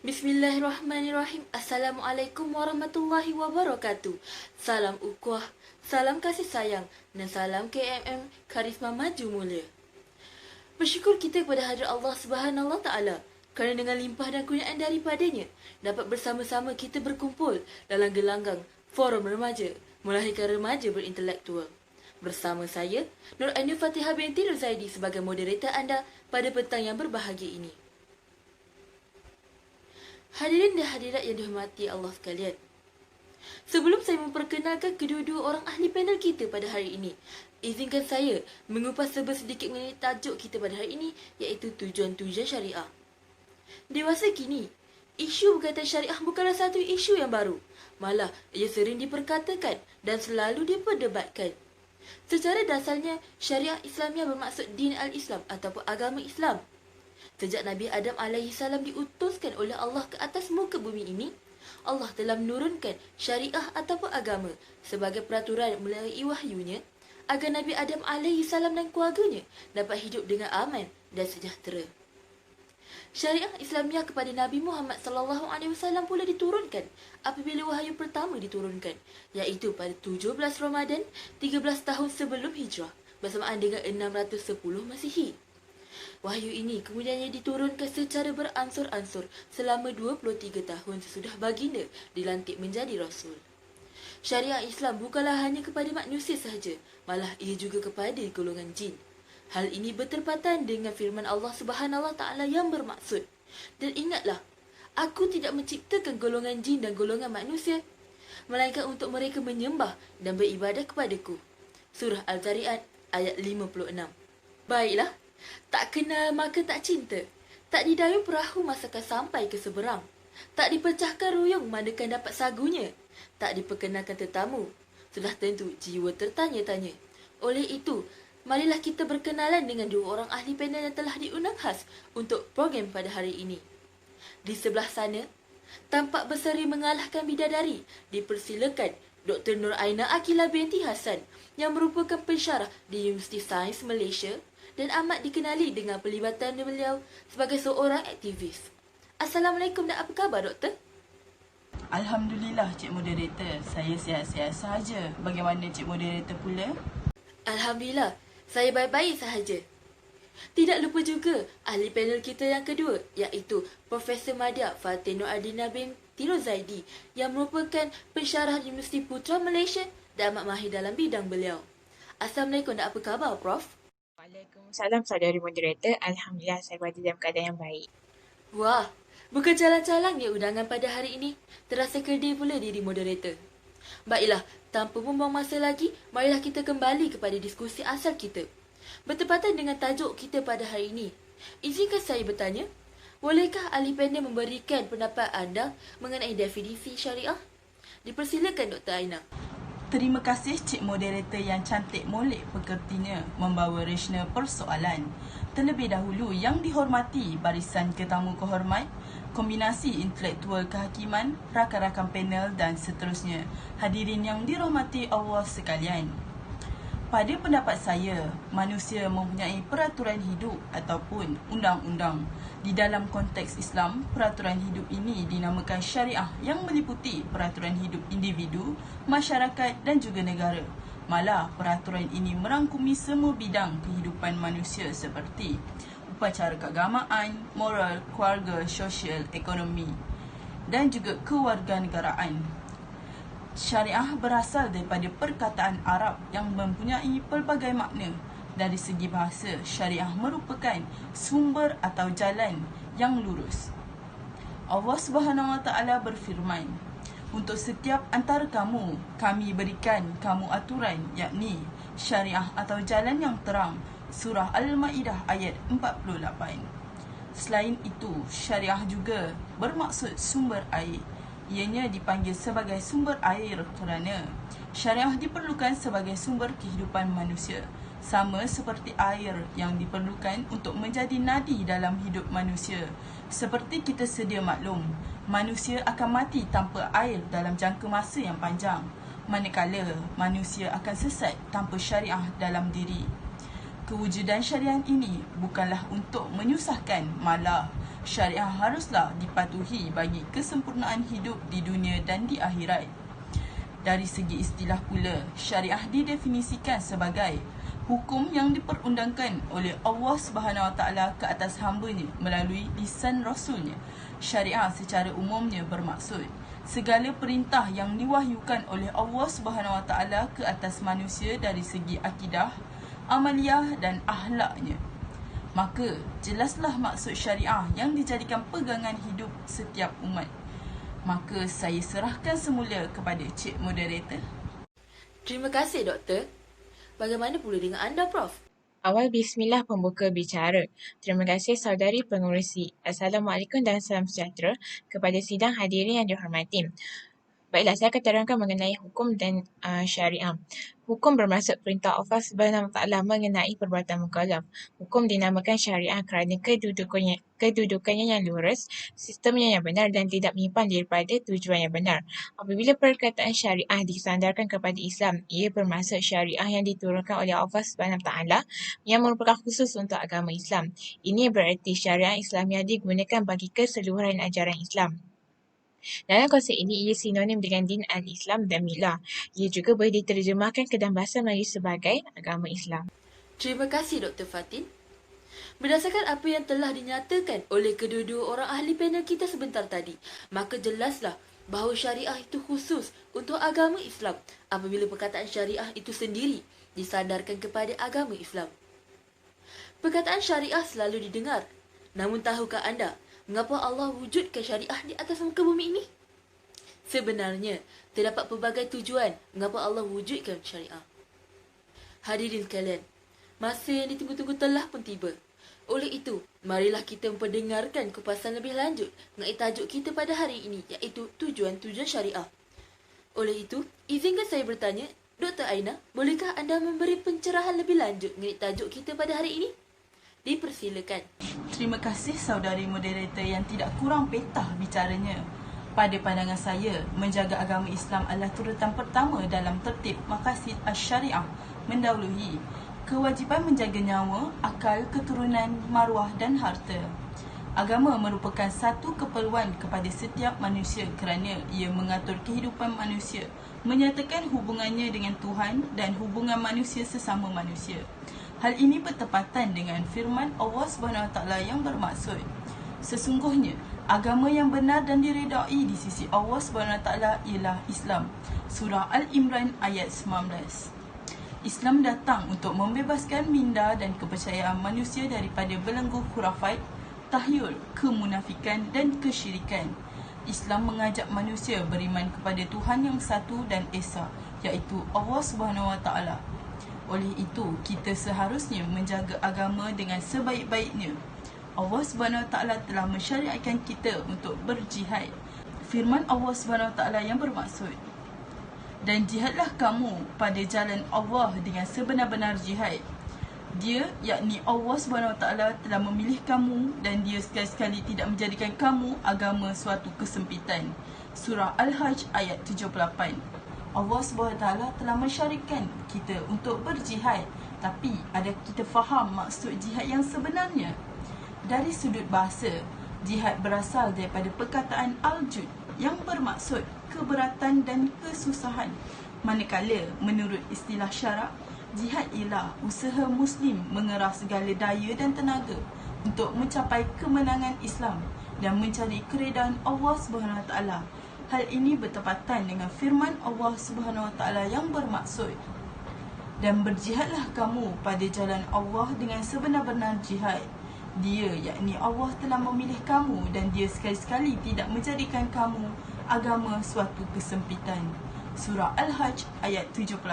Bismillahirrahmanirrahim. Assalamualaikum warahmatullahi wabarakatuh. Salam ukhuwah, salam kasih sayang dan salam KMM Karisma Maju Mulia. Bersyukur kita kepada hadrat Allah Subhanahu Wa Taala kerana dengan limpah dan kurniaan daripadanya dapat bersama-sama kita berkumpul dalam gelanggang forum remaja melahirkan remaja berintelektual. Bersama saya, Nur Ainul Fatihah binti Ruzaidi sebagai moderator anda pada petang yang berbahagia ini. Hadirin dan hadirat yang dihormati Allah sekalian. Sebelum saya memperkenalkan kedua-dua orang ahli panel kita pada hari ini, izinkan saya mengupas sedikit mengenai tajuk kita pada hari ini, iaitu tujuan-tujuan syariah. Dewasa kini, isu berkaitan syariah bukanlah satu isu yang baru. Malah, ia sering diperkatakan dan selalu diperdebatkan. Secara dasarnya, syariah Islamiah bermaksud din al-Islam ataupun agama Islam. Sejak Nabi Adam AS diutuskan oleh Allah ke atas muka bumi ini, Allah telah menurunkan syariah ataupun agama sebagai peraturan melalui wahyunya agar Nabi Adam AS dan keluarganya dapat hidup dengan aman dan sejahtera. Syariah Islamiah kepada Nabi Muhammad SAW pula diturunkan apabila wahyu pertama diturunkan, iaitu pada 17 Ramadan 13 tahun sebelum hijrah bersamaan dengan 610 Masihi. Wahyu ini kemudiannya diturunkan secara beransur-ansur selama 23 tahun sesudah baginda dilantik menjadi Rasul. Syariah Islam bukanlah hanya kepada manusia sahaja, malah ia juga kepada golongan jin. Hal ini bertepatan dengan firman Allah Subhanahu Wa Taala yang bermaksud, dan ingatlah, aku tidak menciptakan golongan jin dan golongan manusia, melainkan untuk mereka menyembah dan beribadah kepadaku. Surah Al-Zariyat ayat 56. Baiklah, tak kenal maka tak cinta. Tak didayung perahu masakan sampai ke seberang. Tak dipecahkan ruyung manakan dapat sagunya. Tak diperkenalkan tetamu, sudah tentu jiwa tertanya-tanya. Oleh itu, marilah kita berkenalan dengan dua orang ahli panel yang telah diundang khas untuk program pada hari ini. Di sebelah sana, tampak berseri mengalahkan bidadari, dipersilakan Dr. Nur Aina Akila binti Hassan yang merupakan pensyarah di Universiti Sains Malaysia dan amat dikenali dengan pelibatan beliau sebagai seorang aktivis. Assalamualaikum dan apa khabar, Doktor? Alhamdulillah, Cik Moderator. Saya sihat-sihat sahaja. Bagaimana Cik Moderator pula? Alhamdulillah, saya baik-baik sahaja. Tidak lupa juga ahli panel kita yang kedua, iaitu Profesor Madya Fatin Nur Adina binti Ruzaidi yang merupakan pensyarah di Universiti Putra Malaysia dan amat mahir dalam bidang beliau. Assalamualaikum dan apa khabar, Prof? Waalaikumsalam saudari moderator. Alhamdulillah saya berada dalam keadaan yang baik. Wah, bukan calang-calang ya undangan pada hari ini. Terasa kedai pula diri moderator. Baiklah, tanpa membuang masa lagi, marilah kita kembali kepada diskusi asal kita. Bertepatan dengan tajuk kita pada hari ini, izinkan saya bertanya, bolehkah ahli panel memberikan pendapat anda mengenai definisi syariah? Dipersilakan Dr. Aina. Terima kasih Cik Moderator yang cantik molek pekertinya membawa rasional persoalan. Terlebih dahulu yang dihormati barisan tetamu kehormat, kombinasi intelektual kehakiman, rakan-rakan panel dan seterusnya. Hadirin yang dirahmati Allah sekalian. Pada pendapat saya, manusia mempunyai peraturan hidup ataupun undang-undang. Di dalam konteks Islam, peraturan hidup ini dinamakan syariah yang meliputi peraturan hidup individu, masyarakat dan juga negara. Malah, peraturan ini merangkumi semua bidang kehidupan manusia seperti upacara keagamaan, moral, keluarga, sosial, ekonomi dan juga kewarganegaraan. Syariah berasal daripada perkataan Arab yang mempunyai pelbagai makna. Dari segi bahasa, syariah merupakan sumber atau jalan yang lurus. Allah Subhanahu Wa Taala berfirman, untuk setiap antara kamu, kami berikan kamu aturan, yakni syariah atau jalan yang terang. Surah Al-Ma'idah ayat 48. Selain itu, syariah juga bermaksud sumber air. Ianya dipanggil sebagai sumber air kerana syariah diperlukan sebagai sumber kehidupan manusia, sama seperti air yang diperlukan untuk menjadi nadi dalam hidup manusia. Seperti kita sedia maklum, manusia akan mati tanpa air dalam jangka masa yang panjang, manakala manusia akan sesat tanpa syariah dalam diri. Kewujudan syariah ini bukanlah untuk menyusahkan, malah Syariah haruslah dipatuhi bagi kesempurnaan hidup di dunia dan di akhirat. Dari segi istilah pula, syariah didefinisikan sebagai hukum yang diperundangkan oleh Allah SWT ke atas hamba-Nya melalui lisan Rasul-Nya. Syariah secara umumnya bermaksud segala perintah yang diwahyukan oleh Allah SWT ke atas manusia dari segi akidah, amaliyah dan akhlaknya. Maka jelaslah maksud syariah yang dijadikan pegangan hidup setiap umat. Maka saya serahkan semula kepada Cik Moderator. Terima kasih, Doktor. Bagaimana pula dengan anda, Prof? Awal bismillah pembuka bicara. Terima kasih saudari pengurusi. Assalamualaikum dan salam sejahtera kepada sidang hadirin yang dihormati. Baiklah, saya akan terangkan mengenai hukum dan syariah. Hukum bermaksud perintah Allah SWT mengenai perbuatan mukallaf. Hukum dinamakan syariah kerana kedudukannya yang lurus, sistemnya yang benar dan tidak menyimpan daripada tujuan yang benar. Apabila perkataan syariah disandarkan kepada Islam, ia bermaksud syariah yang diturunkan oleh Allah SWT yang merupakan khusus untuk agama Islam. Ini bererti syariah Islam yang digunakan bagi keseluruhan ajaran Islam. Dalam konsep ini, ia sinonim dengan din al-Islam dan milah. Ia juga boleh diterjemahkan ke dalam bahasa Melayu sebagai agama Islam. Terima kasih, Dr. Fatin. Berdasarkan apa yang telah dinyatakan oleh kedua-dua orang ahli panel kita sebentar tadi, maka jelaslah bahawa syariah itu khusus untuk agama Islam apabila perkataan syariah itu sendiri disandarkan kepada agama Islam. Perkataan syariah selalu didengar. Namun tahukah anda mengapa Allah wujudkan syariah di atas muka bumi ini? Sebenarnya, terdapat pelbagai tujuan mengapa Allah wujudkan syariah. Hadirin sekalian, masa yang ditunggu-tunggu telah pun tiba. Oleh itu, marilah kita memperdengarkan kupasan lebih lanjut mengenai tajuk kita pada hari ini, iaitu tujuan-tujuan syariah. Oleh itu, izinkan saya bertanya, Dr. Aina, bolehkah anda memberi pencerahan lebih lanjut mengenai tajuk kita pada hari ini? Dipersilakan. Terima kasih saudari moderator yang tidak kurang petah bicaranya. Pada pandangan saya, menjaga agama Islam adalah turutan pertama dalam tertib maqasid asy-syariah, mendahului kewajipan menjaga nyawa, akal, keturunan, maruah dan harta. Agama merupakan satu keperluan kepada setiap manusia kerana ia mengatur kehidupan manusia, menyatakan hubungannya dengan Tuhan dan hubungan manusia sesama manusia. Hal ini bertepatan dengan firman Allah SWT yang bermaksud, sesungguhnya agama yang benar dan diredai di sisi Allah SWT ialah Islam. Surah Al-Imran ayat 19. Islam datang untuk membebaskan minda dan kepercayaan manusia daripada belenggu khurafat, tahyul, kemunafikan dan kesyirikan. Islam mengajak manusia beriman kepada Tuhan yang satu dan esa, iaitu Allah SWT. Oleh itu, kita seharusnya menjaga agama dengan sebaik-baiknya. Allah SWT telah mensyariatkan kita untuk berjihad. Firman Allah SWT yang bermaksud, dan jihadlah kamu pada jalan Allah dengan sebenar-benar jihad. Dia, yakni Allah SWT telah memilih kamu dan dia sekali-sekali tidak menjadikan kamu agama suatu kesempitan. Surah Al-Hajj ayat 78. Allah SWT telah mensyariatkan kita untuk berjihad. Tapi, adakah kita faham maksud jihad yang sebenarnya? Dari sudut bahasa, jihad berasal daripada perkataan al-jud yang bermaksud keberatan dan kesusahan. Manakala, menurut istilah syarak, jihad ialah usaha Muslim mengerah segala daya dan tenaga untuk mencapai kemenangan Islam dan mencari keredaan Allah SWT. Hal ini bertepatan dengan firman Allah SWT yang bermaksud, dan berjihadlah kamu pada jalan Allah dengan sebenar-benar jihad. Dia, yakni Allah telah memilih kamu dan dia sekali-sekali tidak menjadikan kamu agama suatu kesempitan. Surah Al-Hajj ayat 78.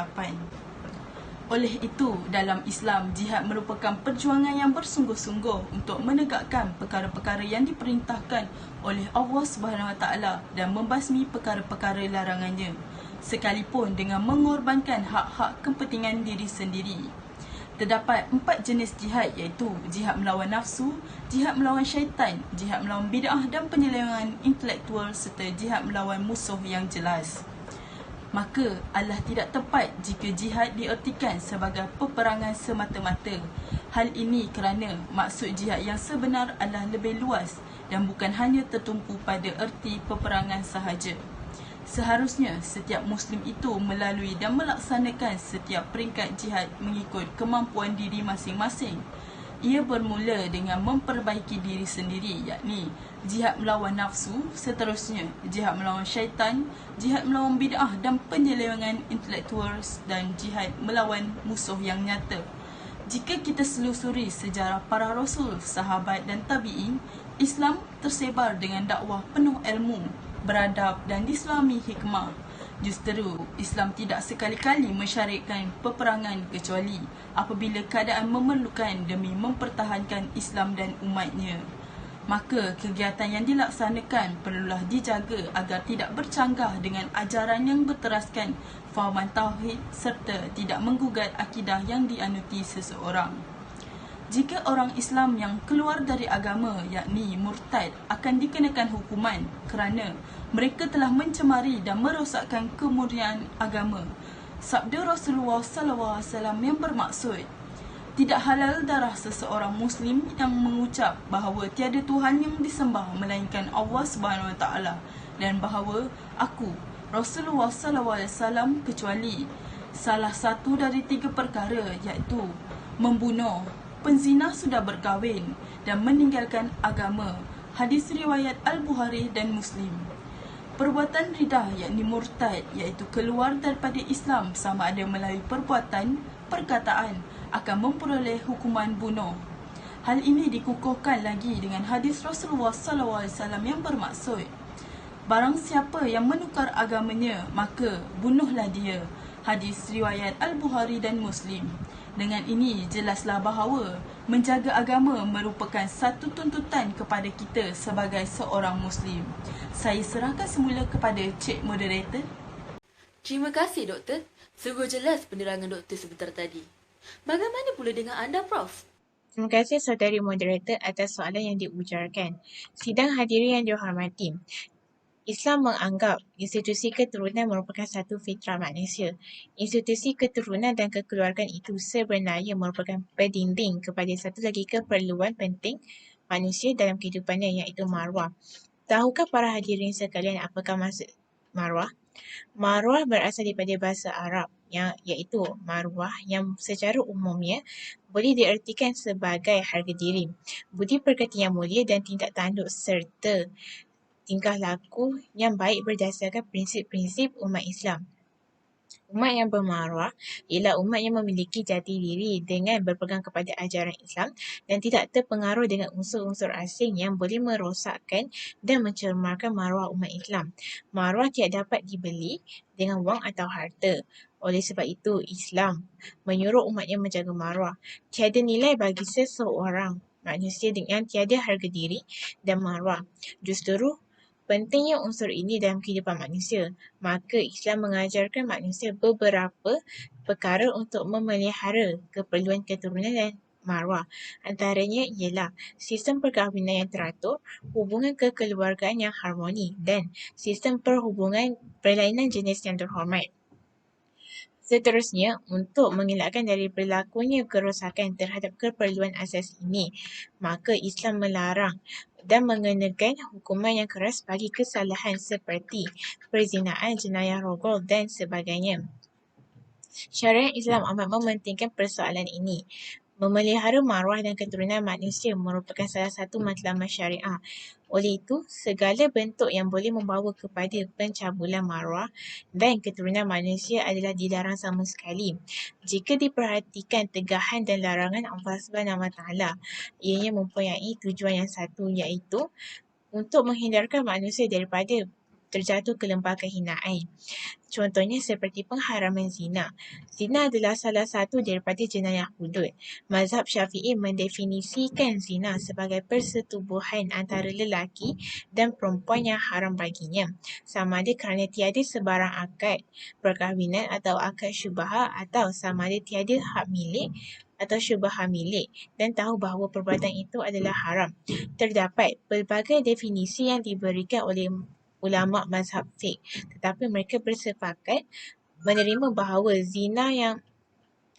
Oleh itu, dalam Islam, jihad merupakan perjuangan yang bersungguh-sungguh untuk menegakkan perkara-perkara yang diperintahkan oleh Allah SWT dan membasmi perkara-perkara larangannya, sekalipun dengan mengorbankan hak-hak kepentingan diri sendiri. Terdapat 4 jenis jihad, iaitu jihad melawan nafsu, jihad melawan syaitan, jihad melawan bid'ah dan penyelewengan intelektual serta jihad melawan musuh yang jelas. Maka Allah tidak tepat jika jihad diertikan sebagai peperangan semata-mata. Hal ini kerana maksud jihad yang sebenar adalah lebih luas dan bukan hanya tertumpu pada erti peperangan sahaja. Seharusnya setiap Muslim itu melalui dan melaksanakan setiap peringkat jihad mengikut kemampuan diri masing-masing. Ia bermula dengan memperbaiki diri sendiri, yakni jihad melawan nafsu, seterusnya jihad melawan syaitan, jihad melawan bid'ah dan penyelewengan intelektual, dan jihad melawan musuh yang nyata. Jika kita selusuri sejarah para rasul, sahabat dan tabi'in, Islam tersebar dengan dakwah penuh ilmu, beradab dan diselami hikmah. Justru, Islam tidak sekali-kali mensyariatkan peperangan kecuali apabila keadaan memerlukan demi mempertahankan Islam dan umatnya. Maka, kegiatan yang dilaksanakan perlulah dijaga agar tidak bercanggah dengan ajaran yang berteraskan fahaman tauhid serta tidak menggugat akidah yang dianuti seseorang. Jika orang Islam yang keluar dari agama, yakni murtad, akan dikenakan hukuman kerana mereka telah mencemari dan merosakkan kemurnian agama. Sabda Rasulullah SAW yang bermaksud, tidak halal darah seseorang Muslim yang mengucap bahawa tiada Tuhan yang disembah melainkan Allah SWT dan bahawa aku, Rasulullah SAW, kecuali salah satu dari 3 perkara, iaitu membunuh, penzina sudah berkahwin dan meninggalkan agama. Hadis riwayat Al-Bukhari dan Muslim. Perbuatan ridah yakni murtad, iaitu keluar daripada Islam sama ada melalui perbuatan, perkataan, akan memperoleh hukuman bunuh. Hal ini dikukuhkan lagi dengan hadis Rasulullah SAW yang bermaksud, barang siapa yang menukar agamanya, maka bunuhlah dia. Hadis riwayat Al-Bukhari dan Muslim. Dengan ini, jelaslah bahawa menjaga agama merupakan satu tuntutan kepada kita sebagai seorang Muslim. Saya serahkan semula kepada Cik Moderator. Terima kasih, Doktor. Sungguh jelas penerangan Doktor sebentar tadi. Bagaimana pula dengan anda, Prof? Terima kasih saudari moderator atas soalan yang diujarkan. Sidang hadirin yang dihormati, Islam menganggap institusi keturunan merupakan satu fitrah manusia. Institusi keturunan dan kekeluargaan itu sebenarnya merupakan pendinding kepada satu lagi keperluan penting manusia dalam kehidupannya, iaitu maruah. Tahukah para hadirin sekalian apakah maksud maruah? Maruah berasal daripada bahasa Arab iaitu maruah yang secara umumnya boleh diertikan sebagai harga diri, budi pekerti yang mulia dan tindak tanduk serta tingkah laku yang baik berdasarkan prinsip-prinsip umat Islam. Umat yang bermaruah ialah umat yang memiliki jati diri dengan berpegang kepada ajaran Islam dan tidak terpengaruh dengan unsur-unsur asing yang boleh merosakkan dan mencemarkan maruah umat Islam. Maruah tidak dapat dibeli dengan wang atau harta. Oleh sebab itu, Islam menyuruh umatnya menjaga maruah. Tiada nilai bagi seseorang manusia yang tiada harga diri dan maruah. Justru pentingnya unsur ini dalam kehidupan manusia. Maka Islam mengajarkan manusia beberapa perkara untuk memelihara keperluan keturunan dan maruah. Antaranya ialah sistem perkahwinan yang teratur, hubungan kekeluargaan yang harmoni dan sistem perlainan jenis yang terhormat. Seterusnya, untuk mengelakkan dari berlakunya kerosakan terhadap keperluan asas ini, maka Islam melarang dan mengenakan hukuman yang keras bagi kesalahan seperti perzinaan, jenayah rogol dan sebagainya. Syariat Islam amat mementingkan persoalan ini. Memelihara maruah dan keturunan manusia merupakan salah satu matlamat syariah. Oleh itu, segala bentuk yang boleh membawa kepada pencabulan maruah dan keturunan manusia adalah dilarang sama sekali. Jika diperhatikan tegahan dan larangan Allah SWT, ianya mempunyai tujuan yang satu, iaitu untuk menghindarkan manusia daripada terjatuh ke lembah kehinaan. Contohnya seperti pengharaman zina. Zina adalah salah satu daripada jenayah hudud. Mazhab Syafi'i mendefinisikan zina sebagai persetubuhan antara lelaki dan perempuan yang haram baginya, sama ada kerana tiada sebarang akad perkahwinan atau akad syubhah, atau sama ada tiada hak milik atau syubhah milik dan tahu bahawa perbuatan itu adalah haram. Terdapat pelbagai definisi yang diberikan oleh ulama mazhab fiqh, tetapi mereka bersepakat menerima bahawa zina yang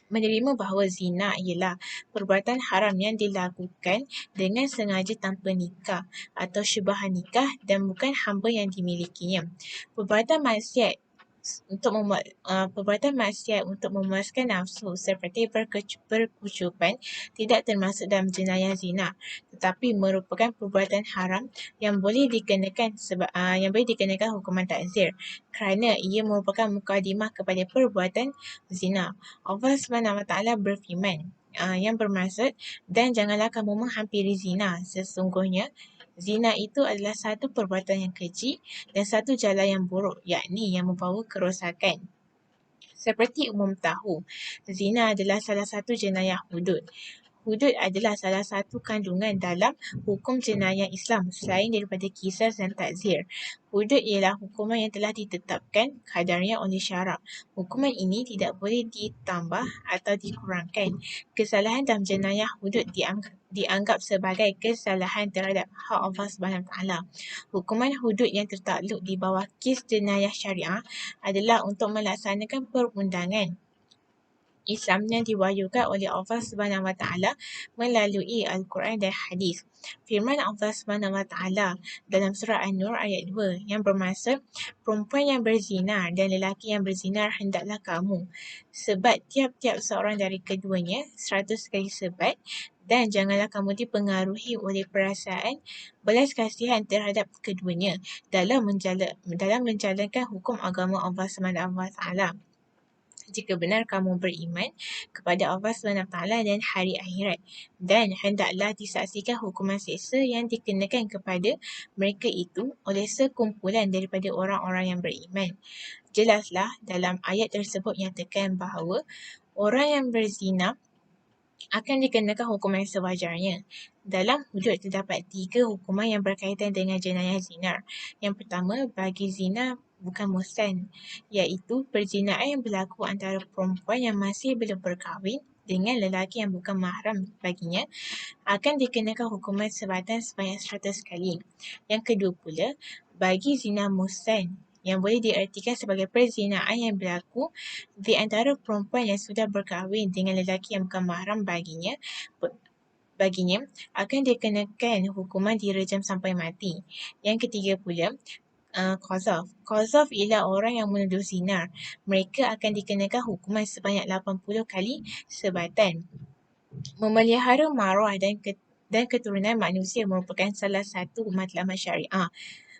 menerima bahawa zina ialah perbuatan haram yang dilakukan dengan sengaja tanpa nikah atau syubhan nikah dan bukan hamba yang dimilikinya. Perbuatan maksiat untuk memuaskan nafsu seperti perkucupan tidak termasuk dalam jenayah zina, tetapi merupakan perbuatan haram yang boleh dikenakan hukuman takzir kerana ia merupakan mukadimah kepada perbuatan zina. Allah SWT berfirman yang bermaksud, dan janganlah kamu menghampiri zina, sesungguhnya zina itu adalah satu perbuatan yang keji dan satu jalan yang buruk, yakni yang membawa kerosakan. Seperti umum tahu, zina adalah salah satu jenayah hudud. Hudud adalah salah satu kandungan dalam hukum jenayah Islam selain daripada qisas dan takzir. Hudud ialah hukuman yang telah ditetapkan kadarnya oleh syarak. Hukuman ini tidak boleh ditambah atau dikurangkan. Kesalahan dalam jenayah hudud dianggap sebagai kesalahan terhadap hak Allah SWT. Hukuman hudud yang tertakluk di bawah kes jenayah syariah adalah untuk melaksanakan perundangan Islam yang diwahyukan oleh Allah SWT melalui Al-Quran dan Hadis. Firman Allah SWT dalam surah An-Nur ayat 2 yang bermaksud, perempuan yang berzina dan lelaki yang berzina hendaklah kamu sebat tiap-tiap seorang dari keduanya 100 kali sebat, dan janganlah kamu dipengaruhi oleh perasaan belas kasihan terhadap keduanya dalam menjalankan hukum agama Allah SWT. Jika benar kamu beriman kepada Allah SWT dan hari akhirat, dan hendaklah disaksikan hukuman seksa yang dikenakan kepada mereka itu oleh sekumpulan daripada orang-orang yang beriman. Jelaslah dalam ayat tersebut nyatakan bahawa orang yang berzina akan dikenakan hukuman sewajarnya. Dalam hudud terdapat 3 hukuman yang berkaitan dengan jenayah zina. Yang pertama, bagi zina bukan muhsan, iaitu perzinaan yang berlaku antara perempuan yang masih belum berkahwin dengan lelaki yang bukan mahram baginya akan dikenakan hukuman sebatan sebanyak 100 kali. Yang kedua pula, bagi zina muhsan yang boleh diartikan sebagai perzinaan yang berlaku di antara perempuan yang sudah berkahwin dengan lelaki yang bukan mahram baginya akan dikenakan hukuman direjam sampai mati. Yang ketiga pula, qazaf. Qazaf ialah orang yang menuduh zina. Mereka akan dikenakan hukuman sebanyak 80 kali sebatan. Memelihara maruah dan keturunan manusia merupakan salah satu matlamat syariah.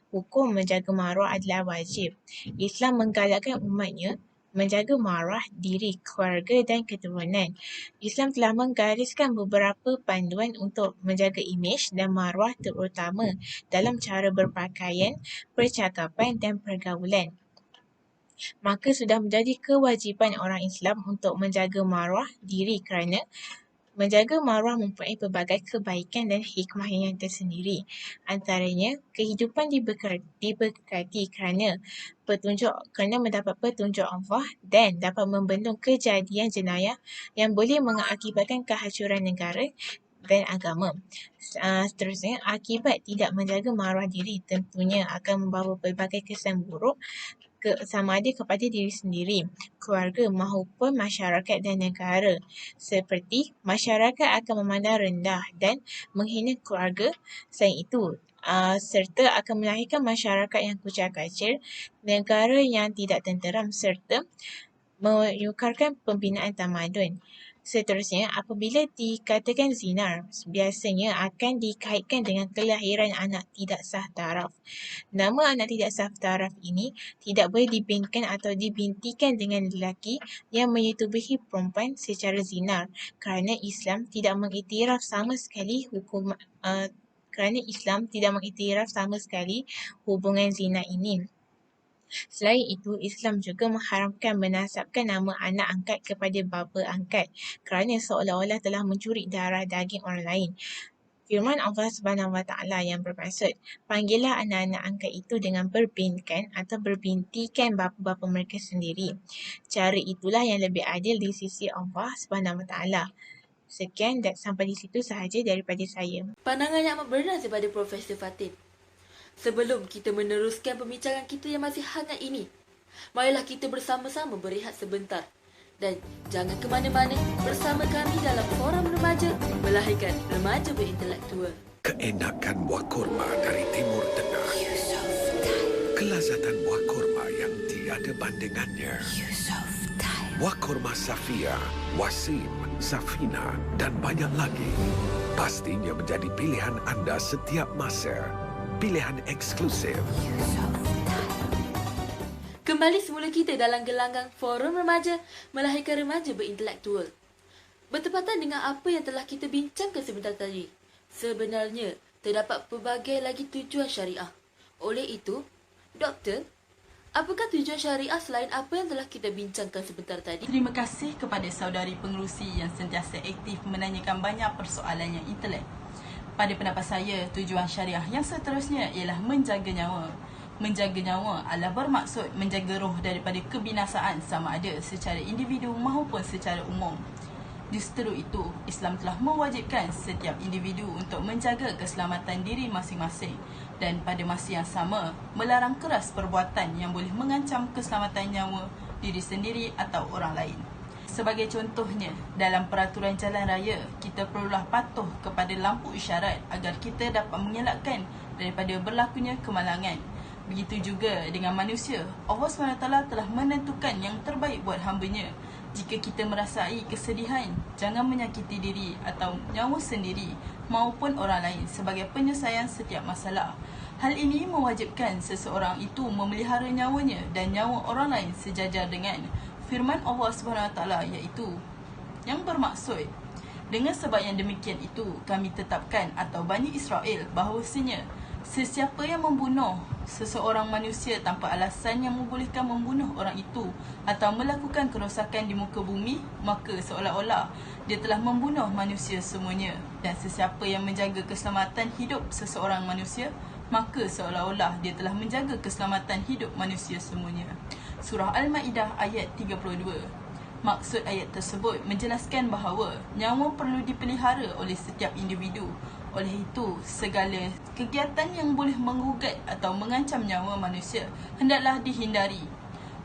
Hukum menjaga maruah adalah wajib. Islam menggalakkan umatnya menjaga maruah diri, keluarga dan keturunan. Islam telah menggariskan beberapa panduan untuk menjaga imej dan maruah, terutama dalam cara berpakaian, percakapan dan pergaulan. Maka sudah menjadi kewajipan orang Islam untuk menjaga maruah diri kerana menjaga maruah mempunyai pelbagai kebaikan dan hikmah yang tersendiri. Antaranya, kehidupan diberkati kerana mendapat petunjuk Allah dan dapat membendung kejadian jenayah yang boleh mengakibatkan kehancuran negara dan agama. Seterusnya, akibat tidak menjaga maruah diri tentunya akan membawa pelbagai kesan buruk sama ada kepada diri sendiri, keluarga maupun masyarakat dan negara. Seperti masyarakat akan memandang rendah dan menghina keluarga, selain itu serta akan melahirkan masyarakat yang kucar-kacir, negara yang tidak tenteram serta menyukarkan pembinaan tamadun. Seterusnya, apabila dikatakan zina, biasanya akan dikaitkan dengan kelahiran anak tidak sah taraf. Nama anak tidak sah taraf ini tidak boleh dibintikan atau dibintikan dengan lelaki yang menyetubuhi perempuan secara zina kerana Islam tidak mengiktiraf sama sekali hubungan zina ini. Selain itu, Islam juga mengharamkan menasabkan nama anak angkat kepada bapa angkat kerana seolah-olah telah mencuri darah daging orang lain. Firman Allah SWT yang bermaksud, panggillah anak-anak angkat itu dengan berbintikan atau berbintikan bapa-bapa mereka sendiri. Cara itulah yang lebih adil di sisi Allah SWT. Sekian dan sampai di situ sahaja daripada saya. Pandangan yang amat bernas daripada Profesor Fatin. Sebelum kita meneruskan pembincangan kita yang masih hangat ini, marilah kita bersama-sama berehat sebentar Dan jangan ke mana-mana bersama kami dalam Forum Remaja melahirkan remaja berintelektual. Keenakan buah kurma dari Timur Tengah. Kelazatan buah kurma yang tiada bandingannya. Buah kurma Safia, Wasim, Safina dan banyak lagi. Pastinya menjadi pilihan anda setiap masa. Pilihan eksklusif. Kembali semula kita dalam gelanggang Forum Remaja melahirkan remaja berintelektual. Bertepatan dengan apa yang telah kita bincangkan sebentar tadi, sebenarnya terdapat pelbagai lagi tujuan syariah. Oleh itu, Doktor, apakah tujuan syariah selain apa yang telah kita bincangkan sebentar tadi? Terima kasih kepada saudari pengerusi yang sentiasa aktif menanyakan banyak persoalan yang intelek. Pada pendapat saya, tujuan syariah yang seterusnya ialah menjaga nyawa. Menjaga nyawa adalah bermaksud menjaga roh daripada kebinasaan sama ada secara individu maupun secara umum. Justru itu, Islam telah mewajibkan setiap individu untuk menjaga keselamatan diri masing-masing dan pada masa yang sama melarang keras perbuatan yang boleh mengancam keselamatan nyawa diri sendiri atau orang lain. Sebagai contohnya, dalam peraturan jalan raya, kita perlulah patuh kepada lampu isyarat agar kita dapat mengelakkan daripada berlakunya kemalangan. Begitu juga dengan manusia, Allah SWT telah menentukan yang terbaik buat hamba-Nya. Jika kita merasai kesedihan, jangan menyakiti diri atau nyawa sendiri maupun orang lain sebagai penyelesaian setiap masalah. Hal ini mewajibkan seseorang itu memelihara nyawanya dan nyawa orang lain sejajar dengan firman Allah SWT iaitu yang bermaksud, dengan sebab yang demikian itu kami tetapkan atau Bani Israel bahawasanya sesiapa yang membunuh seseorang manusia tanpa alasan yang membolehkan membunuh orang itu atau melakukan kerosakan di muka bumi, maka seolah-olah dia telah membunuh manusia semuanya. Dan sesiapa yang menjaga keselamatan hidup seseorang manusia, maka seolah-olah dia telah menjaga keselamatan hidup manusia semuanya. Surah Al-Ma'idah ayat 32. Maksud ayat tersebut menjelaskan bahawa nyawa perlu dipelihara oleh setiap individu. Oleh itu, segala kegiatan yang boleh menggugat atau mengancam nyawa manusia hendaklah dihindari.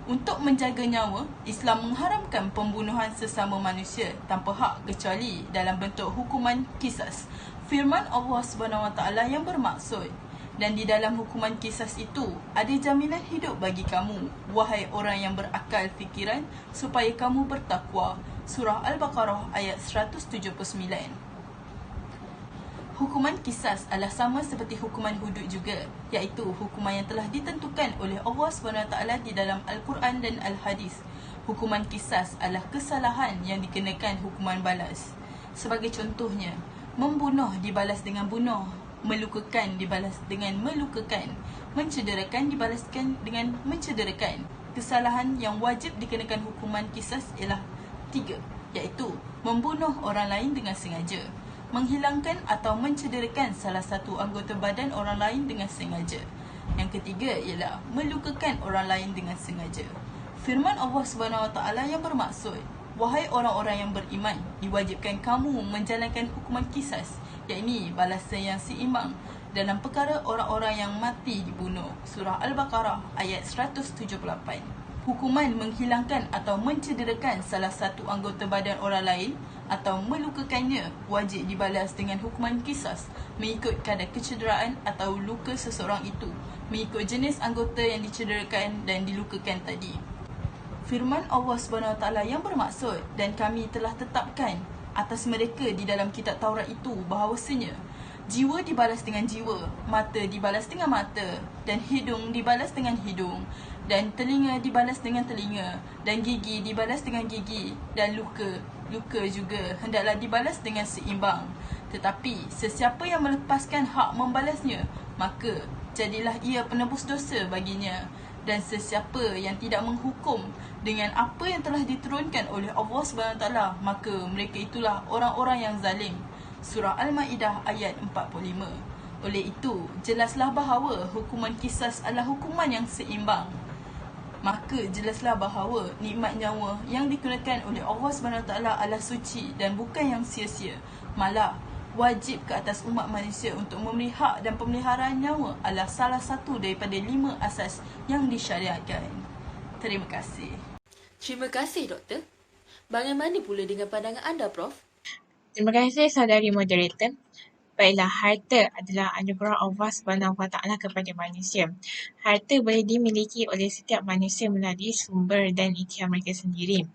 Untuk menjaga nyawa, Islam mengharamkan pembunuhan sesama manusia tanpa hak kecuali dalam bentuk hukuman qisas. Firman Allah SWT yang bermaksud, dan di dalam hukuman qisas itu ada jaminan hidup bagi kamu, wahai orang yang berakal fikiran, supaya kamu bertakwa. Surah Al-Baqarah ayat 179. Hukuman qisas adalah sama seperti hukuman hudud juga, iaitu hukuman yang telah ditentukan oleh Allah SWT di dalam Al-Quran dan Al-Hadis. Hukuman qisas adalah kesalahan yang dikenakan hukuman balas. Sebagai contohnya, membunuh dibalas dengan bunuh, melukakan dibalas dengan melukakan, mencederakan dibalaskan dengan mencederakan. Kesalahan yang wajib dikenakan hukuman qisas ialah 3, iaitu membunuh orang lain dengan sengaja, menghilangkan atau mencederakan salah satu anggota badan orang lain dengan sengaja. Yang ketiga ialah melukakan orang lain dengan sengaja. Firman Allah SWT yang bermaksud, wahai orang-orang yang beriman, diwajibkan kamu menjalankan hukuman qisas, iaitu balasan yang seimbang dalam perkara orang-orang yang mati dibunuh. Surah Al-Baqarah ayat 178. Hukuman menghilangkan atau mencederakan salah satu anggota badan orang lain atau melukakannya wajib dibalas dengan hukuman qisas mengikut kadar kecederaan atau luka seseorang itu, mengikut jenis anggota yang dicederakan dan dilukakan tadi. Firman Allah SWT yang bermaksud, dan kami telah tetapkan atas mereka di dalam kitab Taurat itu bahawasanya jiwa dibalas dengan jiwa, mata dibalas dengan mata, dan hidung dibalas dengan hidung, dan telinga dibalas dengan telinga, dan gigi dibalas dengan gigi, dan luka juga hendaklah dibalas dengan seimbang. Tetapi sesiapa yang melepaskan hak membalasnya, maka jadilah ia penebus dosa baginya. Dan sesiapa yang tidak menghukum dengan apa yang telah diturunkan oleh Allah SWT, maka mereka itulah orang-orang yang zalim. Surah Al-Ma'idah ayat 45. Oleh itu, jelaslah bahawa hukuman qisas adalah hukuman yang seimbang. Maka jelaslah bahawa nikmat nyawa yang digunakan oleh Allah SWT adalah suci dan bukan yang sia-sia. Malah, wajib ke atas umat manusia untuk memberi hak dan pemeliharaan nyawa adalah salah satu daripada 5 asas yang disyariatkan. Terima kasih. Terima kasih, Doktor. Bagaimana pula dengan pandangan anda, Prof? Terima kasih saudari moderator. Baiklah, harta adalah anugerah Allah SWT kepada manusia. Harta boleh dimiliki oleh setiap manusia melalui sumber dan ikhtiar mereka sendiri.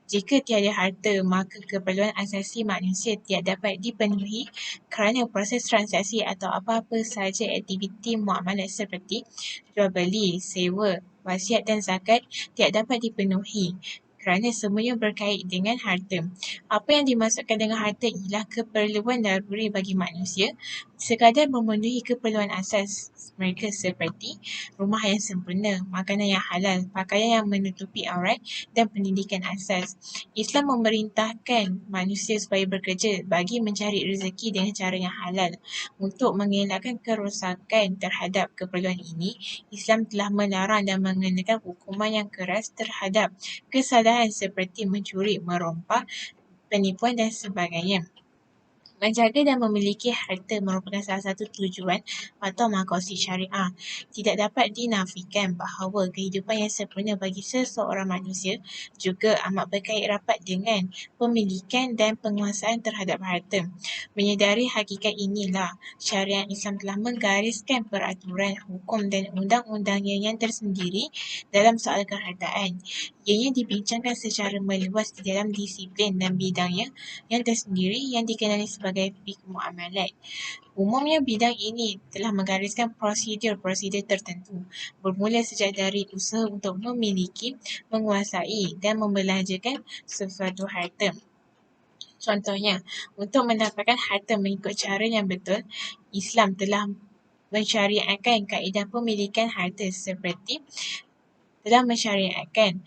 Jika tiada harta, maka keperluan asasi manusia tidak dapat dipenuhi kerana proses transaksi atau apa-apa sahaja aktiviti muamalat seperti jual beli, sewa, wasiat dan zakat tidak dapat dipenuhi kerana semuanya berkait dengan harta. Apa yang dimaksudkan dengan harta ialah keperluan daruri bagi manusia sekadar memenuhi keperluan asas mereka seperti rumah yang sempurna, makanan yang halal, pakaian yang menutupi aurat dan pendidikan asas. Islam memerintahkan manusia supaya bekerja bagi mencari rezeki dengan cara yang halal. Untuk mengelakkan kerosakan terhadap keperluan ini, Islam telah melarang dan mengenakan hukuman yang keras terhadap kesalahan seperti mencuri, merompak, penipuan dan sebagainya. Menjaga dan memiliki harta merupakan salah satu tujuan atau maqasid syariah. Tidak dapat dinafikan bahawa kehidupan yang sempurna bagi seseorang manusia juga amat berkait rapat dengan pemilikan dan penguasaan terhadap harta. Menyedari hakikat inilah, syariat Islam telah menggariskan peraturan, hukum dan undang-undangnya yang tersendiri dalam soal kehartaan. Ianya dibincangkan secara meluas di dalam disiplin dan bidangnya yang tersendiri yang dikenali sebagai fiqh muamalat. Umumnya bidang ini telah menggariskan prosedur-prosedur tertentu bermula sejak dari usaha untuk memiliki, menguasai dan membelanjakan sesuatu harta. Contohnya, untuk mendapatkan harta mengikut cara yang betul, Islam telah mensyariatkan kaedah pemilikan harta seperti telah mensyariatkan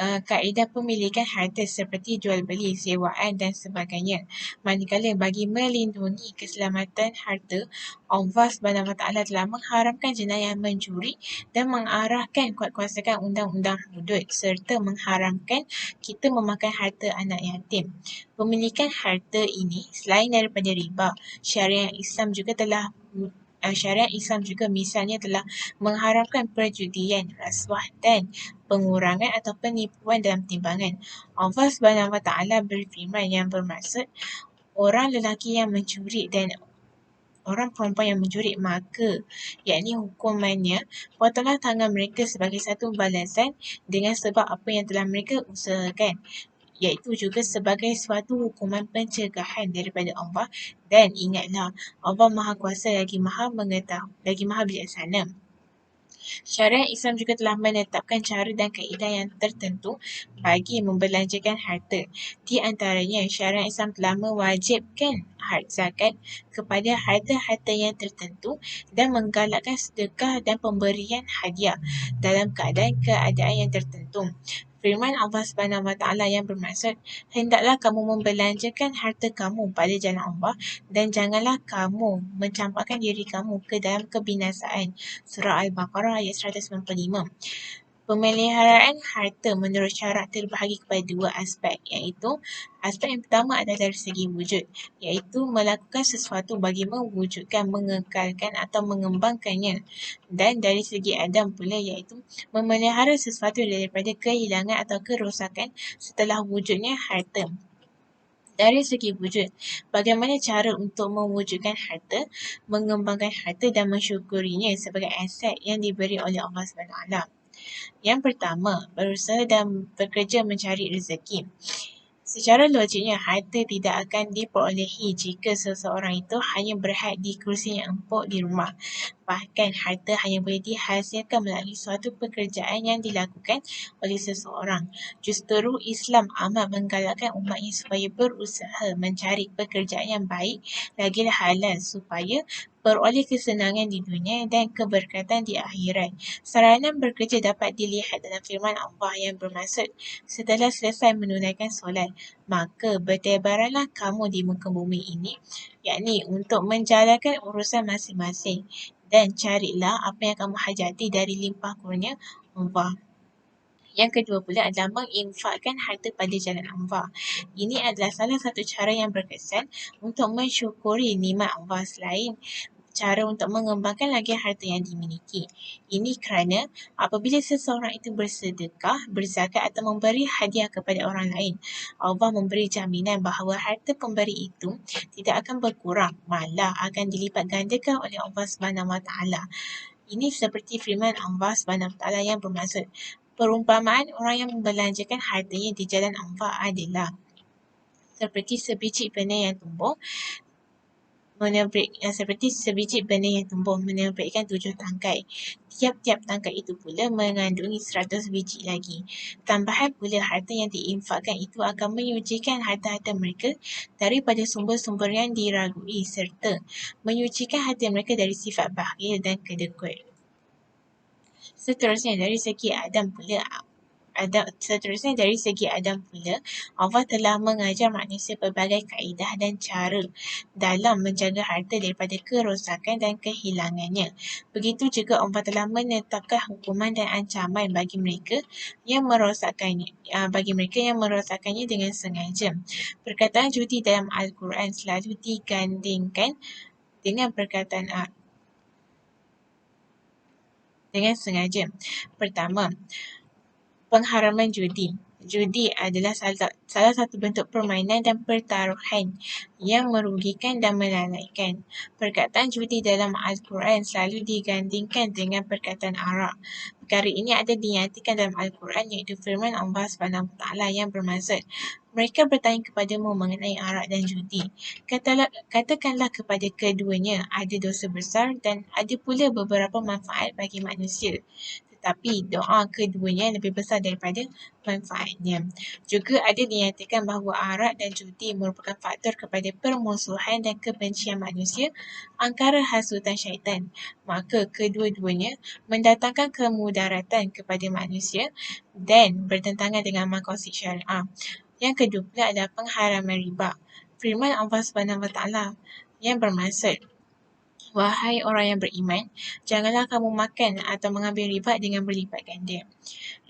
kaedah pemilikan harta seperti jual beli, sewaan dan sebagainya. Manakala bagi melindungi keselamatan harta, Allah SWT telah mengharamkan jenayah mencuri dan mengarahkan kuatkuasakan undang-undang hudud serta mengharamkan kita memakan harta anak yatim. Pemilikan harta ini selain daripada riba, syariat Islam juga misalnya telah mengharamkan perjudian, rasuah dan pengurangan atau penipuan dalam timbangan. Allah SWT berfirman yang bermaksud orang lelaki yang mencuri dan orang perempuan yang mencuri, maka yakni hukumannya potonglah tangan mereka sebagai satu balasan dengan sebab apa yang telah mereka usahakan, iaitu juga sebagai suatu hukuman pencegahan daripada Allah. Dan ingatlah, Allah Maha Kuasa lagi Maha Mengetahui, lagi Maha Bijaksana. Syariat Islam juga telah menetapkan cara dan kaedah yang tertentu bagi membelanjakan harta. Di antaranya, syariat Islam telah mewajibkan zakat kepada harta-harta yang tertentu dan menggalakkan sedekah dan pemberian hadiah dalam keadaan yang tertentu. Firman Allah SWT yang bermaksud, hendaklah kamu membelanjakan harta kamu pada jalan Allah dan janganlah kamu mencampakkan diri kamu ke dalam kebinasaan. Surah Al-Baqarah ayat 195. Pemeliharaan harta menurut syarak terbahagi kepada dua aspek, iaitu aspek yang pertama adalah dari segi wujud, iaitu melakukan sesuatu bagi mewujudkan, mengekalkan atau mengembangkannya, dan dari segi adam pula, iaitu memelihara sesuatu daripada kehilangan atau kerosakan setelah wujudnya harta. Dari segi wujud, bagaimana cara untuk mewujudkan harta, mengembangkan harta dan mensyukurinya sebagai aset yang diberi oleh Allah SWT. Yang pertama, berusaha dan bekerja mencari rezeki. Secara logiknya, harta tidak akan diperolehi jika seseorang itu hanya berhad di kerusi yang empuk di rumah. Bahkan, harta hanya boleh dihasilkan melalui suatu pekerjaan yang dilakukan oleh seseorang. Justru Islam amat menggalakkan umatnya supaya berusaha mencari pekerjaan yang baik, lagilah halal, supaya beroleh kesenangan di dunia dan keberkatan di akhirat. Saranan bekerja dapat dilihat dalam firman Allah yang bermaksud, setelah selesai menunaikan solat, maka bertebaranlah kamu di muka bumi ini, yakni untuk menjalankan urusan masing-masing, dan carilah apa yang kamu hajati dari limpah kurnia Allah. Yang kedua pula adalah menginfakkan harta pada jalan Allah. Ini adalah salah satu cara yang berkesan untuk mensyukuri nikmat Allah. Selain cara untuk mengembangkan lagi harta yang dimiliki. Ini kerana apabila seseorang itu bersedekah, berzakat atau memberi hadiah kepada orang lain, Allah memberi jaminan bahawa harta pemberi itu tidak akan berkurang, malah akan dilipat gandakan oleh Allah Subhanahu Wa Taala. Ini seperti firman Allah Subhanahu Wa Taala yang bermaksud, perumpamaan orang yang membelanjakan hartanya di jalan Allah adalah seperti sebiji benih yang tumbuh menerbitkan 7 tangkai. Tiap-tiap tangkai itu pula mengandungi 100 biji lagi. Tambahan pula harta yang diinfakkan itu akan menyucikan harta-harta mereka daripada sumber-sumber yang diragui serta menyucikan hati mereka dari sifat bakhil dan kedekut. Seterusnya dari segi Adam pula, Allah telah mengajar manusia pelbagai kaedah dan cara dalam menjaga harta daripada kerosakan dan kehilangannya. Begitu juga Allah telah menetapkan hukuman dan ancaman bagi mereka yang merosakkannya, dengan sengaja. Perkataan judi dalam Al-Quran selalu digandingkan dengan perkataan dengan sengaja. Pertama, pengharaman judi. Judi adalah salah satu bentuk permainan dan pertaruhan yang merugikan dan melalaikan. Perkataan judi dalam Al-Quran selalu digandingkan dengan perkataan arak. Perkara ini ada dinyatakan dalam Al-Quran iaitu firman Allah Subhanahu Wa Taala yang bermaksud, mereka bertanya kepadamu mengenai arak dan judi. Katakanlah kepada keduanya ada dosa besar dan ada pula beberapa manfaat bagi manusia. Tetapi doa keduanya lebih besar daripada manfaatnya. Juga ada dinyatakan bahawa arak dan judi merupakan faktor kepada permusuhan dan kebencian manusia angkara hasutan syaitan. Maka kedua-duanya mendatangkan kemudaratan kepada manusia dan bertentangan dengan maqasid syariah. Yang kedua pula adalah pengharaman riba. Firman Allah Subhanahu Wa Taala yang bermaksud, wahai orang yang beriman, janganlah kamu makan atau mengambil riba dengan berlipat ganda.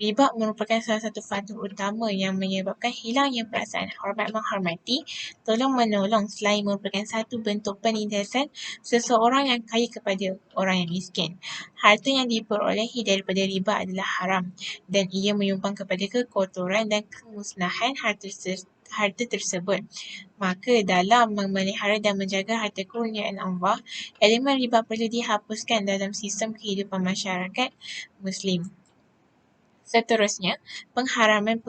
Riba merupakan salah satu faktor utama yang menyebabkan hilangnya perasaan hormat menghormati, tolong-menolong selain merupakan satu bentuk penindasan seseorang yang kaya kepada orang yang miskin. Harta yang diperolehi daripada riba adalah haram dan ia menyumbang kepada kekotoran dan kemusnahan harta tersebut. Maka dalam memelihara dan menjaga harta kurniaan Allah, elemen riba perlu dihapuskan dalam sistem kehidupan masyarakat Muslim. Seterusnya, pengharaman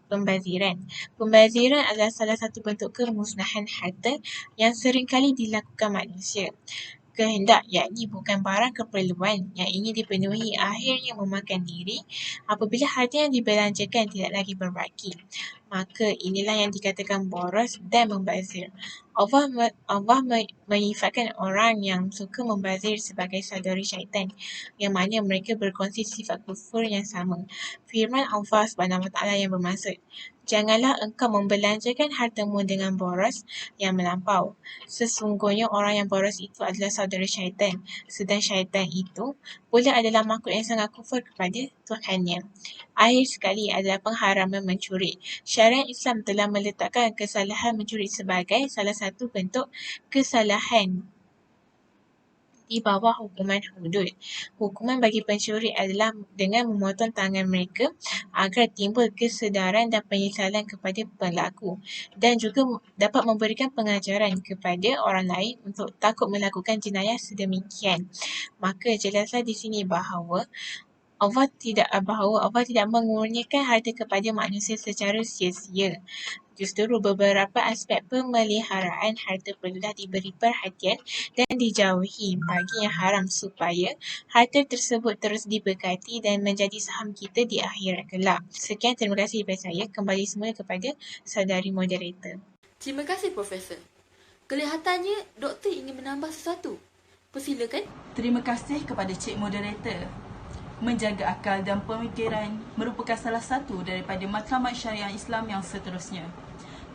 pembaziran. Pembaziran adalah salah satu bentuk kemusnahan harta yang seringkali dilakukan manusia. Kehendak, yakni bukan barang keperluan yang ingin dipenuhi, akhirnya memakan diri apabila harta yang dibelanjakan tidak lagi berbaki. Maka inilah yang dikatakan boros dan membazir. Allah menyifatkan orang yang suka membazir sebagai saudari syaitan, yang mana mereka berkongsi sifat kufur yang sama. Firman Allah Subhanahu Wa Taala yang bermaksud, janganlah engkau membelanjakan hartamu dengan boros yang melampau. Sesungguhnya orang yang boros itu adalah saudara syaitan, sedang syaitan itu pula adalah makhluk yang sangat kufur kepada Tuhannya. Akhir sekali adalah pengharaman mencuri. Syariat Islam telah meletakkan kesalahan mencuri sebagai salah satu bentuk kesalahan di bawah hukuman hudud. Hukuman bagi pencuri adalah dengan memotong tangan mereka agar timbul kesedaran dan penyesalan kepada pelaku, dan juga dapat memberikan pengajaran kepada orang lain untuk takut melakukan jenayah sedemikian. Maka jelaslah di sini bahawa Allah tidak mengurniakan harta kepada manusia secara sia-sia. Justru beberapa aspek pemeliharaan harta perlulah diberi perhatian dan dijauhi bagi yang haram supaya harta tersebut terus diberkati dan menjadi saham kita di akhirat kelak. Sekian, terima kasih daripada saya. Kembali semula kepada saudari moderator. Terima kasih, Profesor. Kelihatannya doktor ingin menambah sesuatu. Persilakan. Terima kasih kepada Cik Moderator. Menjaga akal dan pemikiran merupakan salah satu daripada matlamat syariah Islam yang seterusnya.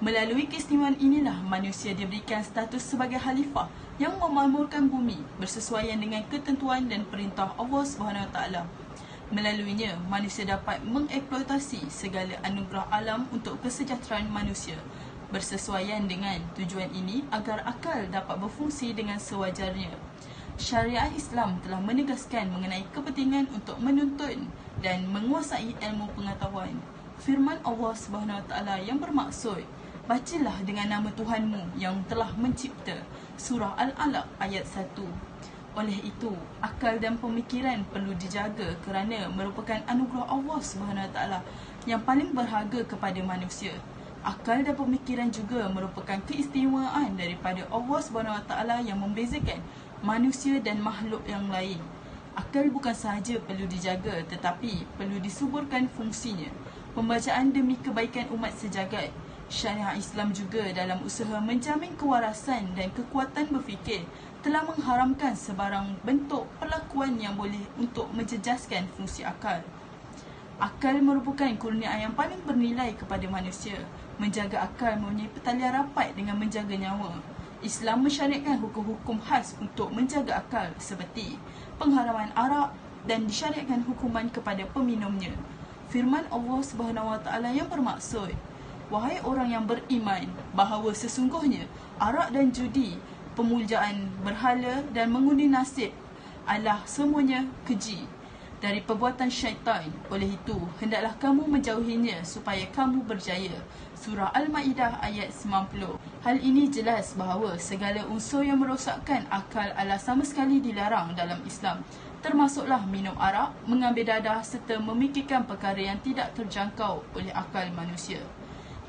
Melalui keistimewaan inilah manusia diberikan status sebagai khalifah yang memakmurkan bumi bersesuaian dengan ketentuan dan perintah Allah Subhanahu Wa Taala. Melaluinya, manusia dapat mengeksploitasi segala anugerah alam untuk kesejahteraan manusia. Bersesuaian dengan tujuan ini agar akal dapat berfungsi dengan sewajarnya. syariat Islam telah menegaskan mengenai kepentingan untuk menuntun dan menguasai ilmu pengetahuan. Firman Allah SWT yang bermaksud, bacalah dengan nama Tuhanmu yang telah mencipta. Surah Al-Alaq ayat 1. Oleh itu, akal dan pemikiran perlu dijaga kerana merupakan anugerah Allah SWT yang paling berharga kepada manusia. Akal dan pemikiran juga merupakan keistimewaan daripada Allah SWT yang membezakan manusia dan makhluk yang lain. Akal bukan sahaja perlu dijaga tetapi perlu disuburkan fungsinya. Pembacaan demi kebaikan umat sejagat. Syariat Islam juga dalam usaha menjamin kewarasan dan kekuatan berfikir telah mengharamkan sebarang bentuk perlakuan yang boleh untuk menjejaskan fungsi akal. Akal merupakan kurnia yang paling bernilai kepada manusia. Menjaga akal mempunyai pertalian rapat dengan menjaga nyawa. Islam mensyariatkan hukum-hukum khas untuk menjaga akal seperti pengharaman arak dan disyariatkan hukuman kepada peminumnya. Firman Allah SWT yang bermaksud, wahai orang yang beriman, bahawa sesungguhnya arak dan judi, pemujaan berhala dan mengundi nasib adalah semuanya keji dari perbuatan syaitan. Oleh itu, hendaklah kamu menjauhinya supaya kamu berjaya. Surah Al-Ma'idah ayat 90. Hal ini jelas bahawa segala unsur yang merosakkan akal adalah sama sekali dilarang dalam Islam. Termasuklah minum arak, mengambil dadah serta memikirkan perkara yang tidak terjangkau oleh akal manusia.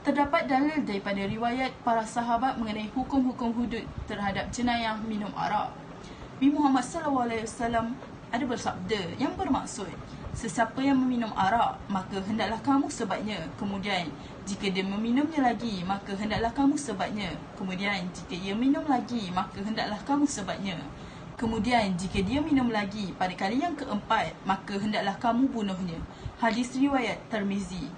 Terdapat dalil daripada riwayat para sahabat mengenai hukum-hukum hudud terhadap jenayah minum arak. Nabi Muhammad SAW ada bersabda yang bermaksud, sesiapa yang meminum arak, maka hendaklah kamu sebatnya. Kemudian, jika dia meminumnya lagi, maka hendaklah kamu sebatnya. Kemudian, jika ia minum lagi, maka hendaklah kamu sebatnya. Kemudian, jika dia minum lagi pada kali yang keempat, maka hendaklah kamu bunuhnya. Hadis riwayat Tirmizi.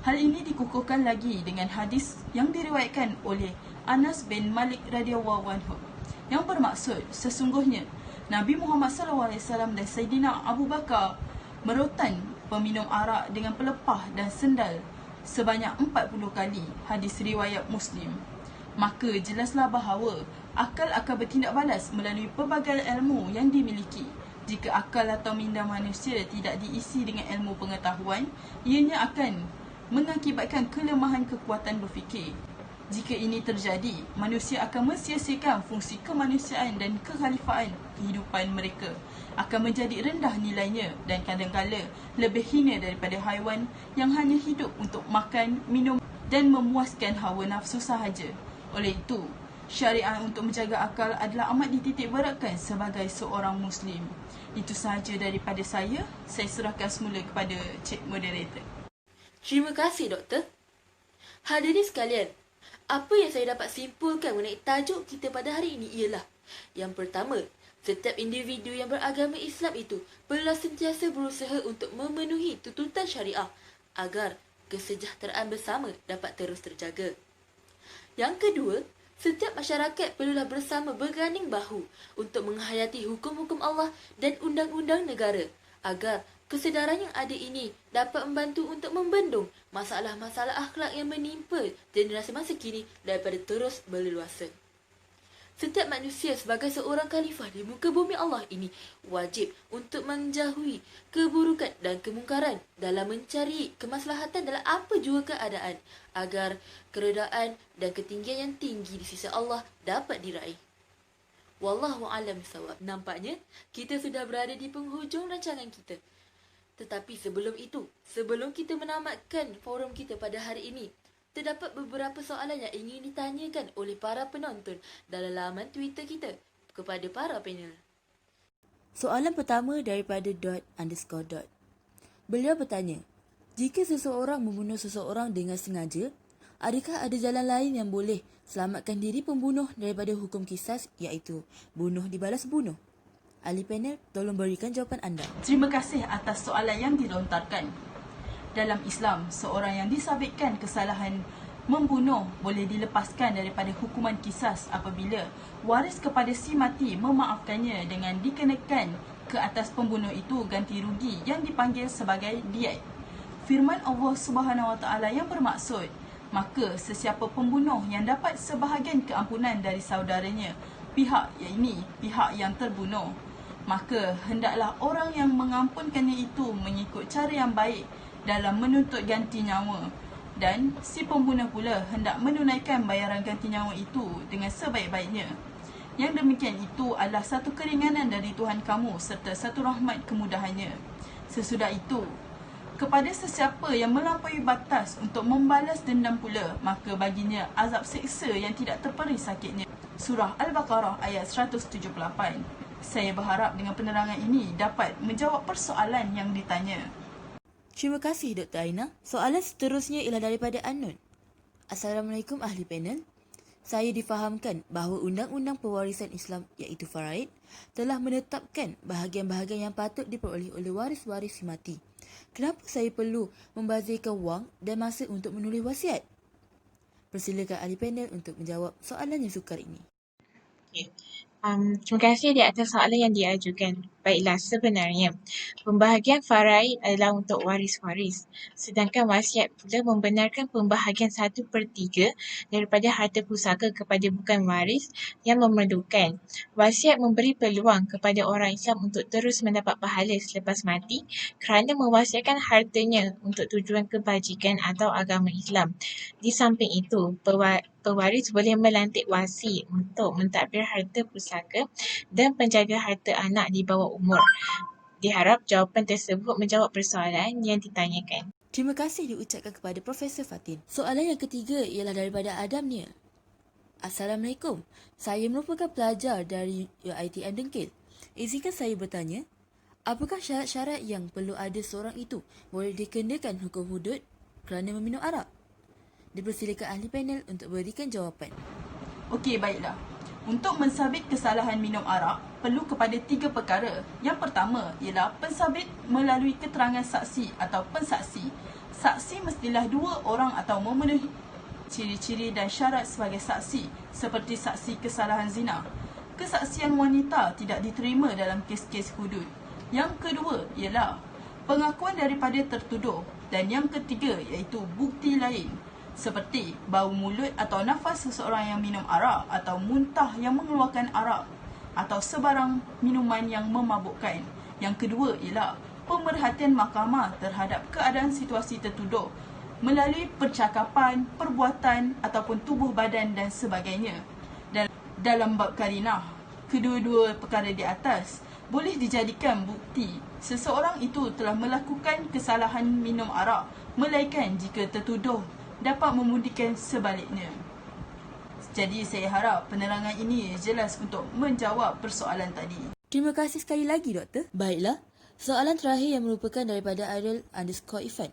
Hal ini dikukuhkan lagi dengan hadis yang diriwayatkan oleh Anas bin Malik radhiyallahu anhu yang bermaksud, sesungguhnya Nabi Muhammad SAW dan Sayyidina Abu Bakar merotan peminum arak dengan pelepah dan sendal sebanyak 40 kali. Hadis riwayat Muslim. Maka jelaslah bahawa akal akan bertindak balas melalui pelbagai ilmu yang dimiliki. Jika akal atau minda manusia tidak diisi dengan ilmu pengetahuan, ianya akan mengakibatkan kelemahan kekuatan berfikir. Jika ini terjadi, manusia akan mensia-siakan fungsi kemanusiaan dan kekhalifaan kehidupan mereka, akan menjadi rendah nilainya dan kadang-kala lebih hina daripada haiwan yang hanya hidup untuk makan, minum dan memuaskan hawa nafsu sahaja. Oleh itu, syariat untuk menjaga akal adalah amat dititik beratkan sebagai seorang Muslim. Itu sahaja daripada saya serahkan semula kepada Cik Moderator. Terima kasih, Doktor. Hadirin sekalian, apa yang saya dapat simpulkan mengenai tajuk kita pada hari ini ialah, yang pertama, setiap individu yang beragama Islam itu perlu sentiasa berusaha untuk memenuhi tuntutan syariah agar kesejahteraan bersama dapat terus terjaga. Yang kedua, setiap masyarakat perlulah bersama berganding bahu untuk menghayati hukum-hukum Allah dan undang-undang negara agar kesedaran yang ada ini dapat membantu untuk membendung masalah-masalah akhlak yang menimpa generasi masa kini daripada terus berleluasa. Setiap manusia sebagai seorang khalifah di muka bumi Allah ini wajib untuk menjauhi keburukan dan kemungkaran dalam mencari kemaslahatan dalam apa jua keadaan agar keredaan dan ketinggian yang tinggi di sisi Allah dapat diraih. Wallahu a'lam bishawab. Nampaknya kita sudah berada di penghujung rancangan kita. Tetapi sebelum itu, sebelum kita menamatkan forum kita pada hari ini, terdapat beberapa soalan yang ingin ditanyakan oleh para penonton dalam laman Twitter kita kepada para panel. Soalan pertama daripada _. Beliau bertanya, jika seseorang membunuh seseorang dengan sengaja, adakah ada jalan lain yang boleh selamatkan diri pembunuh daripada hukum kisas, iaitu bunuh dibalas bunuh? Ahli panel, tolong berikan jawapan anda. Terima kasih atas soalan yang dilontarkan. Dalam Islam, seorang yang disabitkan kesalahan membunuh boleh dilepaskan daripada hukuman kisas apabila waris kepada si mati memaafkannya dengan dikenakan ke atas pembunuh itu ganti rugi yang dipanggil sebagai diat. Firman Allah SWT yang bermaksud, maka sesiapa pembunuh yang dapat sebahagian keampunan dari saudaranya, pihak yang terbunuh, maka hendaklah orang yang mengampunkannya itu mengikut cara yang baik dalam menuntut ganti nyawa, dan si pembunuh pula hendak menunaikan bayaran ganti nyawa itu dengan sebaik-baiknya. Yang demikian itu adalah satu keringanan dari Tuhan kamu serta satu rahmat kemudahannya. Sesudah itu, kepada sesiapa yang melampaui batas untuk membalas dendam pula, maka baginya azab seksa yang tidak terperi sakitnya. Surah Al-Baqarah ayat 178. Saya berharap dengan penerangan ini dapat menjawab persoalan yang ditanya. Terima kasih Dr. Aina. Soalan seterusnya ialah daripada Anon. Assalamualaikum ahli panel. Saya difahamkan bahawa Undang-Undang Pewarisan Islam iaitu Faraid telah menetapkan bahagian-bahagian yang patut diperoleh oleh waris-waris si mati. Kenapa saya perlu membazirkan wang dan masa untuk menulis wasiat? Persilakan ahli panel untuk menjawab soalan yang sukar ini. Okay. Terima kasih di atas soalan yang diajukan. Baiklah, sebenarnya pembahagian faraid adalah untuk waris-waris. Sedangkan wasiat pula membenarkan pembahagian 1/3 daripada harta pusaka kepada bukan waris yang memerlukan. Wasiat memberi peluang kepada orang Islam untuk terus mendapat pahala selepas mati kerana mewasiatkan hartanya untuk tujuan kebajikan atau agama Islam. Di samping itu, pewaris boleh melantik wasi untuk mentadbir harta pusaka dan penjaga harta anak di bawah umur. Diharap jawapan tersebut menjawab persoalan yang ditanyakan. Terima kasih diucapkan kepada Profesor Fatin. Soalan yang ketiga ialah daripada Adam Nia. Assalamualaikum. Saya merupakan pelajar dari UiTM Dengkil. Izinkan saya bertanya, apakah syarat-syarat yang perlu ada seorang itu boleh dikenakan hukum hudud kerana meminum arak? Dipersilakan ahli panel untuk berikan jawapan. Okey, baiklah. Untuk mensabit kesalahan minum arak, perlu kepada 3 perkara. Yang pertama ialah pensabit melalui keterangan saksi atau pensaksi. Saksi mestilah 2 orang atau memenuhi ciri-ciri dan syarat sebagai saksi, seperti saksi kesalahan zina. Kesaksian wanita tidak diterima dalam kes-kes hudud. Yang kedua ialah pengakuan daripada tertuduh. Dan yang ketiga iaitu bukti lain, seperti bau mulut atau nafas seseorang yang minum arak atau muntah yang mengeluarkan arak atau sebarang minuman yang memabukkan. Yang kedua ialah pemerhatian mahkamah terhadap keadaan situasi tertuduh melalui percakapan, perbuatan ataupun tubuh badan dan sebagainya. Dan dalam bab karinah, kedua-dua perkara di atas boleh dijadikan bukti seseorang itu telah melakukan kesalahan minum arak, melainkan jika tertuduh dapat membuktikan sebaliknya. Jadi saya harap penerangan ini jelas untuk menjawab persoalan tadi. Terima kasih sekali lagi, Doktor. Baiklah, soalan terakhir yang merupakan daripada Ariel_Ifan.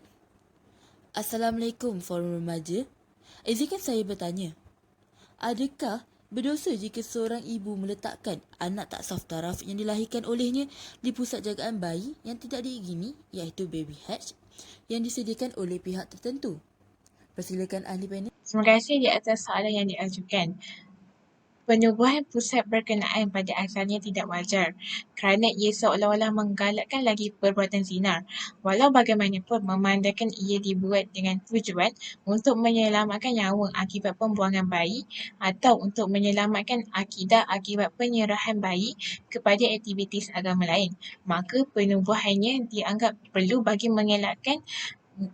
Assalamualaikum Forum Remaja. Izinkan saya bertanya, adakah berdosa jika seorang ibu meletakkan anak tak saf taraf yang dilahirkan olehnya di pusat jagaan bayi yang tidak diizini, iaitu baby hatch, yang disediakan oleh pihak tertentu? Persilakan ahli panel. Terima kasih di atas soalan yang diajukan. Penubuhan pusat berkenaan pada asalnya tidak wajar kerana ia seolah-olah menggalakkan lagi perbuatan zina. Walau bagaimanapun memandangkan ia dibuat dengan tujuan untuk menyelamatkan nyawa akibat pembuangan bayi atau untuk menyelamatkan akidah akibat penyerahan bayi kepada aktiviti agama lain, maka penubuhannya dianggap perlu bagi mengelakkan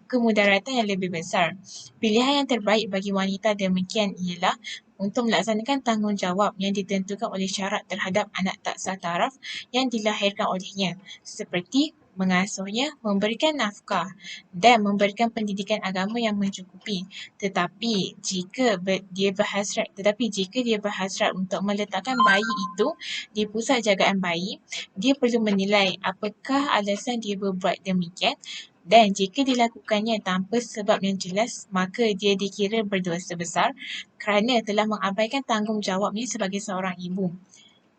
kemudaratan yang lebih besar. Pilihan yang terbaik bagi wanita demikian ialah untuk melaksanakan tanggungjawab yang ditentukan oleh syarat terhadap anak tak sah taraf yang dilahirkan olehnya, seperti mengasuhnya, memberikan nafkah dan memberikan pendidikan agama yang mencukupi. Tetapi jika dia berhasrat untuk meletakkan bayi itu di pusat jagaan bayi, dia perlu menilai apakah alasan dia berbuat demikian, dan jika dilakukannya tanpa sebab yang jelas, maka dia dikira berdosa besar kerana telah mengabaikan tanggungjawabnya sebagai seorang ibu.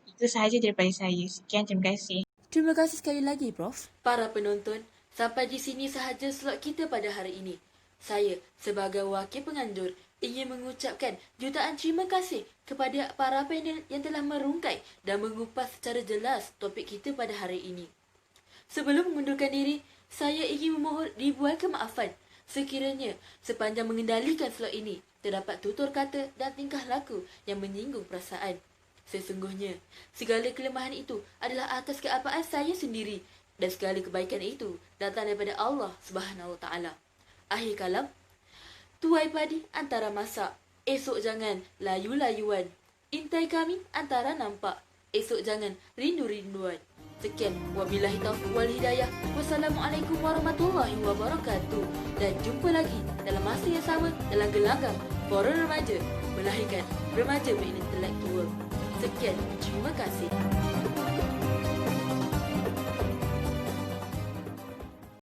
Itu sahaja daripada saya. Sekian, terima kasih. Terima kasih sekali lagi, Prof. Para penonton, sampai di sini sahaja slot kita pada hari ini. Saya, sebagai wakil penganjur, ingin mengucapkan jutaan terima kasih kepada para panel yang telah merungkai dan mengupas secara jelas topik kita pada hari ini. Sebelum mengundurkan diri, saya ingin memohon ribuan kemaafan sekiranya sepanjang mengendalikan slot ini terdapat tutur kata dan tingkah laku yang menyinggung perasaan. Sesungguhnya, segala kelemahan itu adalah atas keapaan saya sendiri dan segala kebaikan itu datang daripada Allah Subhanahu Wa Taala. Akhir kalam, tuai padi antara masak, esok jangan layu-layuan. Intai kami antara nampak, esok jangan rindu-rinduan. Sekian, wabillahi taufiq wal hidayah. Wassalamualaikum warahmatullahi wabarakatuh. Dan jumpa lagi dalam masa yang sama dalam gelanggang Forum Remaja melahirkan remaja berintelektual. Sekian, terima kasih.